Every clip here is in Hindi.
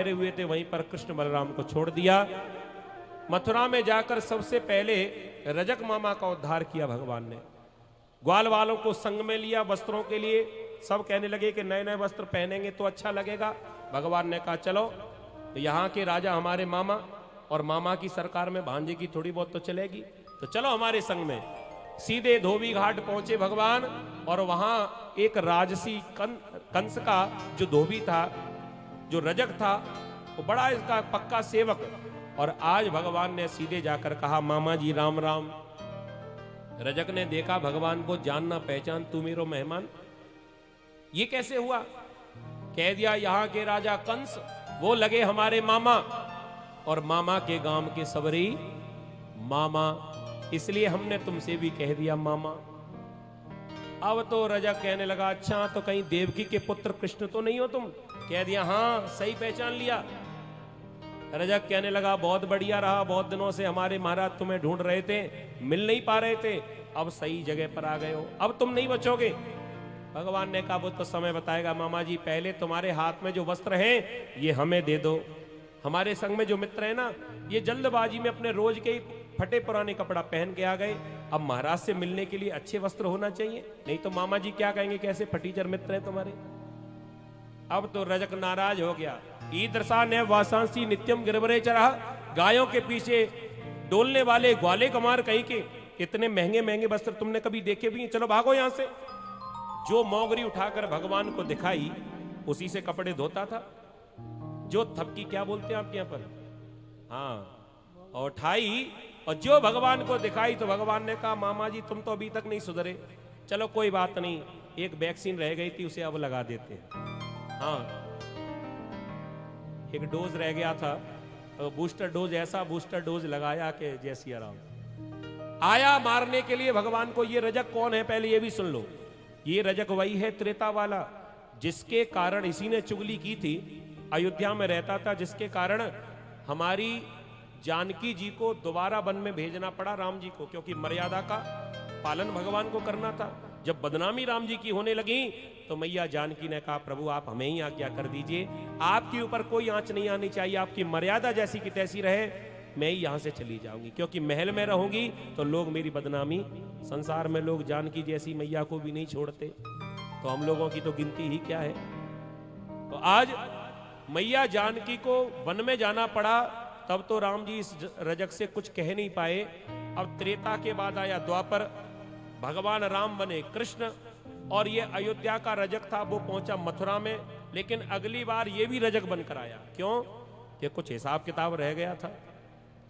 ठहरे हुए थे वहीं पर कृष्ण बलराम को छोड़ दिया। मथुरा में जाकर सबसे पहले रजक मामा का उद्धार किया भगवान ने। ग्वाल वालों को संग में लिया वस्त्रों के लिए। सब कहने लगे कि नए नए वस्त्र पहनेंगे तो अच्छा लगेगा। भगवान ने कहा चलो, यहाँ के राजा हमारे मामा, और मामा की सरकार में भांजे की थोड़ी बहुत तो चलेगी, तो चलो हमारे संग में। सीधे धोबी घाट पहुंचे भगवान, और वहां एक राजसी कंस का जो धोबी था, जो रजक था, वो बड़ा इसका पक्का सेवक। और आज भगवान ने सीधे जाकर कहा मामा जी राम राम। रजक ने देखा भगवान को, जानना पहचान, तू मेरो मेहमान, ये कैसे हुआ? कह दिया यहाँ के राजा कंस वो लगे हमारे मामा, और मामा के गांव के सबरी मामा, इसलिए हमने तुमसे भी कह दिया मामा। अब तो रजक कहने लगा अच्छा तो कहीं देवकी के पुत्र कृष्ण तो नहीं हो तुम? कह दिया हाँ सही पहचान लिया। रजक कहने लगा बहुत बढ़िया रहा, बहुत दिनों से हमारे महाराज तुम्हें ढूंढ रहे थे, मिल नहीं पा रहे थे, अब सही जगह पर आ गए हो, अब तुम नहीं बचोगे। भगवान ने कहा वो तो समय बताएगा मामा जी, पहले तुम्हारे हाथ में जो वस्त्र हैं ये हमें दे दो। हमारे संग में जो मित्र है ना, ये जल्दबाजी में अपने रोज के फटे पुराने कपड़ा पहन के आ गए। अब महाराज से मिलने के लिए अच्छे वस्त्र होना चाहिए, नहीं तो मामा जी क्या कहेंगे, कैसे फटीचर मित्र हैं तुम्हारे। अब तो रजक नाराज हो गया। ईदृशा ने वासांसी नित्यम गिरवरे चरा, गायों के पीछे डोलने वाले ग्वाले कमार कहीं के, इतने महंगे महंगे वस्त्र तुमने कभी देखे भी नहीं, चलो भागो यहां से। जो मोगरी उठाकर भगवान को दिखाई उसी से कपड़े धोता था। जो थपकी क्या बोलते हैं आपके यहां पर, हाँ, और उठाई, और जो भगवान को दिखाई तो भगवान ने कहा मामा जी तुम तो अभी तक नहीं सुधरे, चलो कोई बात नहीं, एक वैक्सीन रह गई थी उसे अब लगा देते हैं। हाँ, एक डोज रह गया था, तो बूस्टर डोज, ऐसा बूस्टर डोज लगाया कि जय सिया राम। आया मारने के लिए भगवान को। ये रजक कौन है पहले ये भी सुन लो। ये रजक वही है त्रेता वाला, जिसके कारण इसी ने चुगली की थी, अयोध्या में रहता था, जिसके कारण हमारी जानकी जी को दोबारा वन में भेजना पड़ा राम जी को, क्योंकि मर्यादा का पालन भगवान को करना था। जब बदनामी राम जी की होने लगी तो मैया जानकी ने कहा प्रभु आप हमें ही आज्ञा कर दीजिए, आपके ऊपर कोई आंच नहीं आनी चाहिए, आपकी मर्यादा जैसी की तैसी रहे, मैं ही यहां से चली जाऊंगी, क्योंकि महल में रहूंगी तो लोग मेरी बदनामी, संसार में लोग जानकी जैसी मैया को भी नहीं छोड़ते, तो हम लोगों की तो गिनती ही क्या है। तो आज मैया जानकी को वन में जाना पड़ा, तब तो राम जी इस रजक से कुछ कह नहीं पाए। अब त्रेता के बाद आया द्वापर, भगवान राम बने कृष्ण, और ये अयोध्या का रजक था वो पहुंचा मथुरा में, लेकिन अगली बार ये भी रजक बनकर आया। क्यों? ये कुछ हिसाब किताब रह गया था।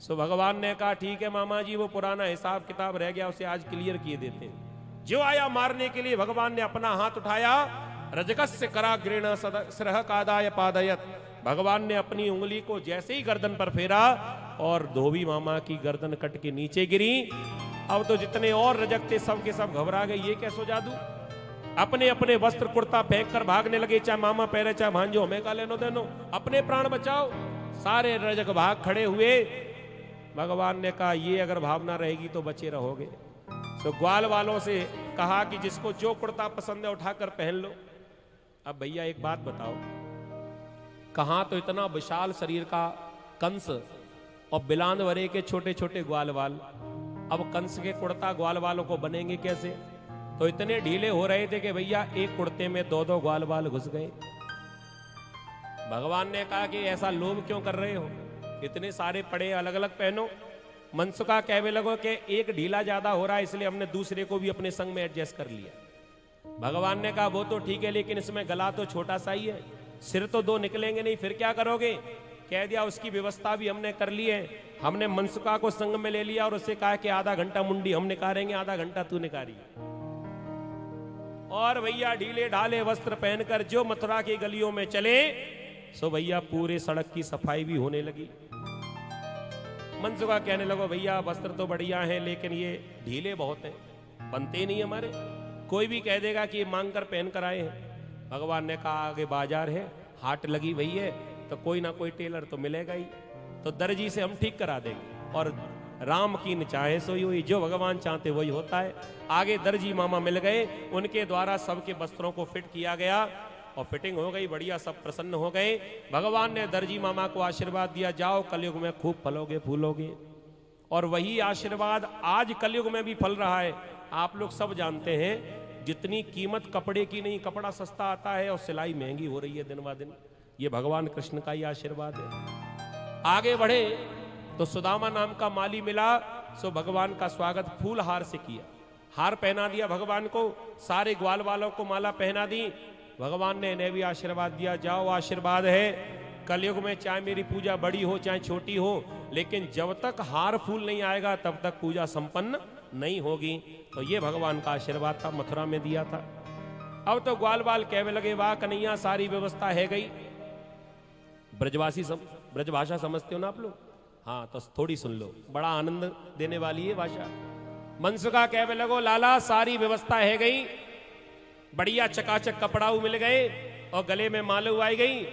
सो भगवान ने कहा ठीक है मामा जी, वो पुराना हिसाब किताब रह गया उसे आज क्लियर किए देते हैं। जो आया मारने के लिए भगवान ने अपना हाथ उठाया, रजकस्य कराग्रेण सिरह कादाय पादयत, भगवान ने अपनी उंगली को जैसे ही गर्दन पर फेरा और धोबी मामा की गर्दन कट के नीचे गिरी। अब तो जितने और रजक थे सब के सब घबरा गए, ये कैसो जादू। अपने अपने वस्त्र कुर्ता फेंक कर भागने लगे, चाहे मामा पहरे चाहे भांजो, हमें का लेनो देनो, अपने प्राण बचाओ। सारे रजक भाग खड़े हुए। भगवान ने कहा ये अगर भावना रहेगी तो बचे रहोगे। तो ग्वाल वालों से कहा कि जिसको जो कुर्ता पसंद है उठाकर पहन लो। अब भैया एक बात बताओ, कहां तो इतना विशाल शरीर का कंस और बिलांद वरे के छोटे छोटे ग्वाल वाल, अब कंस के कुर्ता ग्वाल वालों को बनेंगे कैसे? तो इतने ढीले हो रहे थे कि भैया एक कुर्ते में दो दो ग्वाल वाल घुस गए। भगवान ने कहा कि ऐसा लोभ क्यों कर रहे हो, इतने सारे पड़े अलग अलग पहनो। मनसुखा कहने लगो कि एक ढीला ज्यादा हो रहा है इसलिए हमने दूसरे को भी अपने संग में एडजस्ट कर लिया। भगवान ने कहा वो तो ठीक है, लेकिन इसमें गला तो छोटा सा ही है, सिर तो दो निकलेंगे नहीं, फिर क्या करोगे? कह दिया उसकी व्यवस्था भी हमने कर ली है। हमने मनसुखा को संग में ले लिया और उससे कहा कि आधा घंटा मुंडी हम निकालेंगे, आधा घंटा तू निकाली। और भैया ढीले ढाले वस्त्र पहनकर जो मथुरा की गलियों में चले, सो भैया पूरे सड़क की सफाई भी होने लगी। मनसुखा कहने लगो भैया वस्त्र तो बढ़िया है, लेकिन ये ढीले बहुत हैं, बनते नहीं हमारे, कोई भी कह देगा कि मांग कर पहन कर आए हैं। भगवान ने कहा आगे बाजार है, हाट लगी हुई है, तो कोई ना कोई टेलर तो मिलेगा ही, तो दर्जी से हम ठीक करा देंगे। और राम की न चाहे सोई हुई, जो भगवान चाहते वही होता है। आगे दर्जी मामा मिल गए, उनके द्वारा सबके वस्त्रों को फिट किया गया। और फिटिंग हो गई बढ़िया, सब प्रसन्न हो गए। भगवान ने दर्जी मामा को आशीर्वाद दिया, जाओ कलयुग में खूब फलोगे फूलोगे। और वही आशीर्वाद आज कलयुग में भी फल रहा है। आप लोग सब जानते हैं जितनी कीमत कपड़े की नहीं, कपड़ा सस्ता आता है और सिलाई महंगी हो रही है दिन ब दिन। ये भगवान कृष्ण का ही आशीर्वाद है। आगे बढ़े तो सुदामा नाम का माली मिला, सो भगवान का स्वागत फूल हार से किया। हार पहना दिया भगवान को, सारे ग्वाल वालों को माला पहना दी। भगवान ने इन्हें भी आशीर्वाद दिया, जाओ आशीर्वाद है, कलयुग में चाहे मेरी पूजा बड़ी हो चाहे छोटी हो, लेकिन जब तक हार फूल नहीं आएगा तब तक पूजा संपन्न नहीं होगी। तो ये भगवान का आशीर्वाद था, मथुरा में दिया था। अब तो ग्वाल बाल कहने लगे, वाह कन्हैया सारी व्यवस्था है गई। ब्रजभाषा समझते हो ना आप लोग? हाँ तो थोड़ी सुन लो, बड़ा आनंद देने वाली है भाषा। मनसुखा कहने लगो, लाला सारी व्यवस्था है गई, बढ़िया चकाचक कपड़ाऊ मिल गए और गले में मालू आई गई,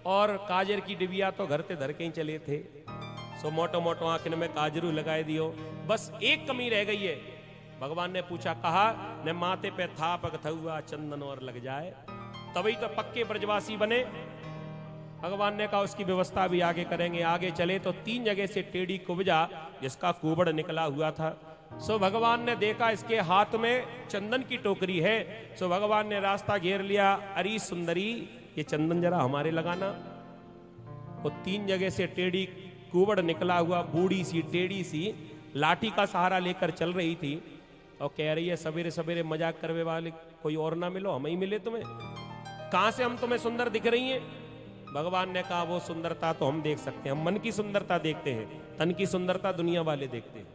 और काजर की डिबिया तो घर ते धर के ही चले थे। सो मोटो मोटो आंखन में काजरू लगाए दियो, बस एक कमी रह गई है। भगवान ने पूछा, कहा न माथे पे थापक थुआ चंदन और लग जाए, तभी तो पक्के ब्रजवासी बने। भगवान ने कहा उसकी व्यवस्था भी आगे करेंगे। आगे चले तो 3 जगह से टेढ़ी कुब्जा जिसका कुबड़ निकला हुआ था। सो भगवान ने देखा इसके हाथ में चंदन की टोकरी है। सो भगवान ने रास्ता घेर लिया, अरे सुंदरी ये चंदन जरा हमारे लगाना। वो 3 जगह से टेढ़ी कुबड़ निकला हुआ बूढ़ी सी टेढ़ी सी लाठी का सहारा लेकर चल रही थी और कह रही है, सवेरे सवेरे मजाक करने वाले कोई और ना मिलो, हम ही मिले तुम्हें, कहां से हम तुम्हें सुंदर दिख रही हैं? भगवान ने कहा, वो सुंदरता तो हम देख सकते हैं, हम मन की सुंदरता देखते हैं, तन की सुंदरता दुनिया वाले देखते हैं।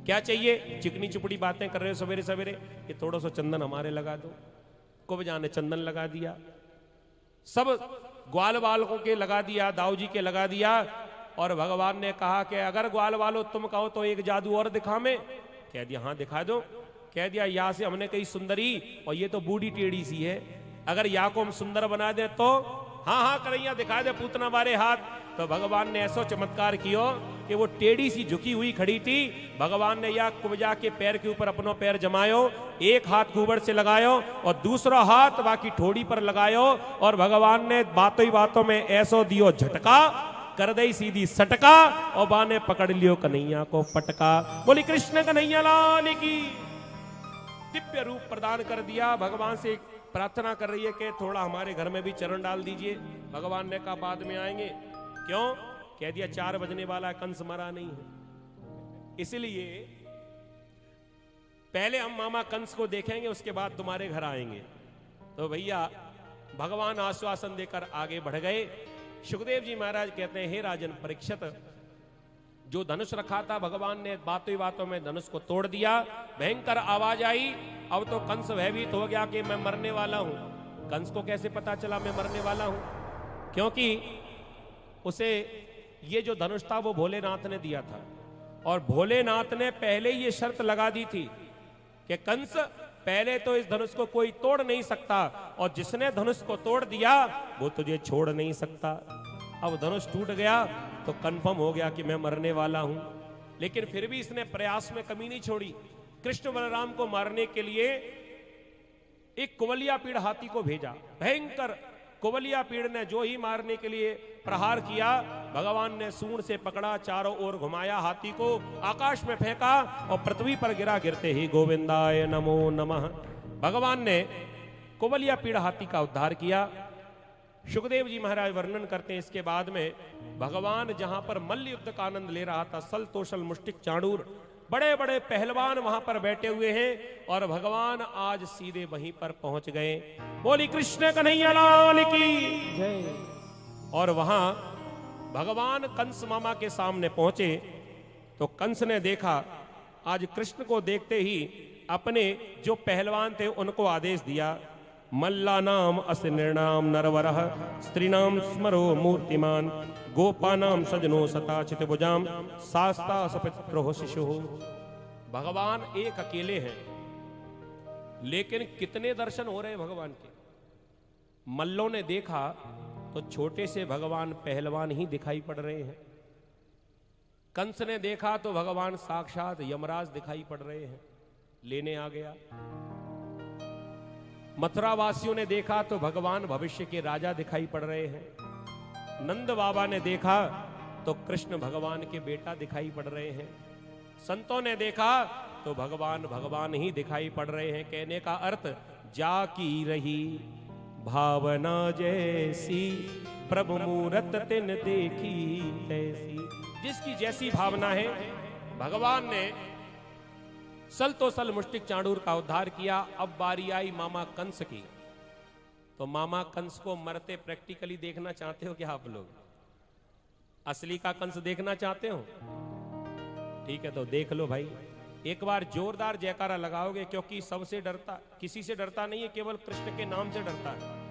क्या चाहिए? चिकनी चुपड़ी बातें कर रहे हो सवेरे सवेरे, ये थोड़ा सा चंदन हमारे लगा दो। कुब्जा ने चंदन लगा दिया, सब ग्वाल बालकों के लगा दिया, दाऊ जी के लगा दिया। और भगवान ने कहा कि अगर ग्वाल वालों तुम कहो तो एक जादू और दिखा में। कह दिया हाँ दिखा दो। कह दिया, या से हमने कही सुंदरी और ये तो बूढ़ी टेढ़ी सी है, अगर या को हम सुंदर बना दे तो हाँ हाँ करैया दिखा दे पूतना मारे हाथ। तो भगवान ने ऐसा चमत्कार किया कि वो टेढ़ी सी झुकी हुई खड़ी थी। भगवान ने या कुब्जा के पैर के ऊपर अपनो पैर जमायो, एक हाथ कुबड़ से लगायो और दूसरा हाथ बाकी ठोड़ी पर लगायो, और भगवान ने बातों ही बातों में ऐसो दियो झटका, कर दई सीधी सटका, और बाने पकड़ लियो कन्हैया को पटका। बोली कृष्ण कन्हैया लाल की। दिव्य रूप प्रदान कर दिया। भगवान से प्रार्थना कर रही है कि थोड़ा हमारे घर में भी चरण डाल दीजिए। भगवान ने कहा बाद में आएंगे। क्यों? कह दिया 4 बजने वाला, कंस मरा नहीं है, इसलिए पहले हम मामा कंस को देखेंगे, उसके बाद तुम्हारे घर आएंगे। तो भैया भगवान आश्वासन देकर आगे बढ़ गए। सुखदेव जी महाराज कहते हैं, हे राजन परीक्षित, जो धनुष रखा था भगवान ने बातों ही बातों में धनुष को तोड़ दिया। भयंकर आवाज आई। अब तो कंस भयभीत हो गया कि मैं मरने वाला हूं। कंस को कैसे पता चला मैं मरने वाला हूं? क्योंकि उसे ये जो धनुष था वो भोलेनाथ ने दिया था, और भोलेनाथ ने पहले ये शर्त लगा दी थी कि कंस पहले तो इस धनुष को कोई तोड़ नहीं सकता, और जिसने धनुष को तोड़ दिया वो तुझे छोड़ नहीं सकता। अब धनुष टूट गया तो कंफर्म हो गया कि मैं मरने वाला हूं। लेकिन फिर भी इसने प्रयास में कमी नहीं छोड़ी। कृष्ण बलराम को मारने के लिए एक कुवलिया पीड़ हाथी को भेजा। भयंकर कुवलिया पीड़ ने जो ही मारने के लिए प्रहार किया, भगवान ने सूंड से पकड़ा, चारों ओर घुमाया, हाथी को आकाश में फेंका और पृथ्वी पर गिरा। गिरते ही गोविंदाय नमो नमः। भगवान ने कुवलिया पीड़ हाथी का उद्धार किया। सुखदेव जी महाराज वर्णन करते हैं इसके बाद में, भगवान जहां पर मल्ल युद्ध का आनंद ले रहा था, सल तोषल मुष्टिक चाणूर बड़े बड़े पहलवान वहां पर बैठे हुए हैं, और भगवान आज सीधे वहीं पर पहुंच गए। बोली कृष्ण कन्हैया लाल की जय। और वहां भगवान कंस मामा के सामने पहुंचे तो कंस ने देखा, आज कृष्ण को देखते ही अपने जो पहलवान थे उनको आदेश दिया, मल्लानाम असनिर्णाम नरवरः स्त्रीणाम स्मरो मूर्तिमान गोपानाम सजनो सताचित भुजाम शास्ता सपित्रो शिशु। भगवान एक अकेले हैं, लेकिन कितने दर्शन हो रहे हैं भगवान के। मल्लों ने देखा तो छोटे से भगवान पहलवान ही दिखाई पड़ रहे हैं। कंस ने देखा तो भगवान साक्षात यमराज दिखाई पड़ रहे हैं, लेने आ गया। मथुरा वासियों ने देखा तो भगवान भविष्य के राजा दिखाई पड़ रहे हैं। नंद बाबा ने देखा तो कृष्ण भगवान के बेटा दिखाई पड़ रहे हैं। संतों ने देखा तो भगवान भगवान ही दिखाई पड़ रहे हैं। कहने का अर्थ जाकी रही भावना जैसी प्रभु मूरत तिन देखी तैसी। जिसकी जैसी भावना है, भगवान ने सल तो सल मुष्टिक चाणूर का उद्धार किया। अब बारी आई मामा कंस की। तो मामा कंस को मरते प्रैक्टिकली देखना चाहते हो क्या आप लोग? असली का कंस देखना चाहते हो? ठीक है, तो देख लो भाई। एक बार जोरदार जयकारा लगाओगे, क्योंकि सबसे डरता, किसी से डरता नहीं है, केवल कृष्ण के नाम से डरता है।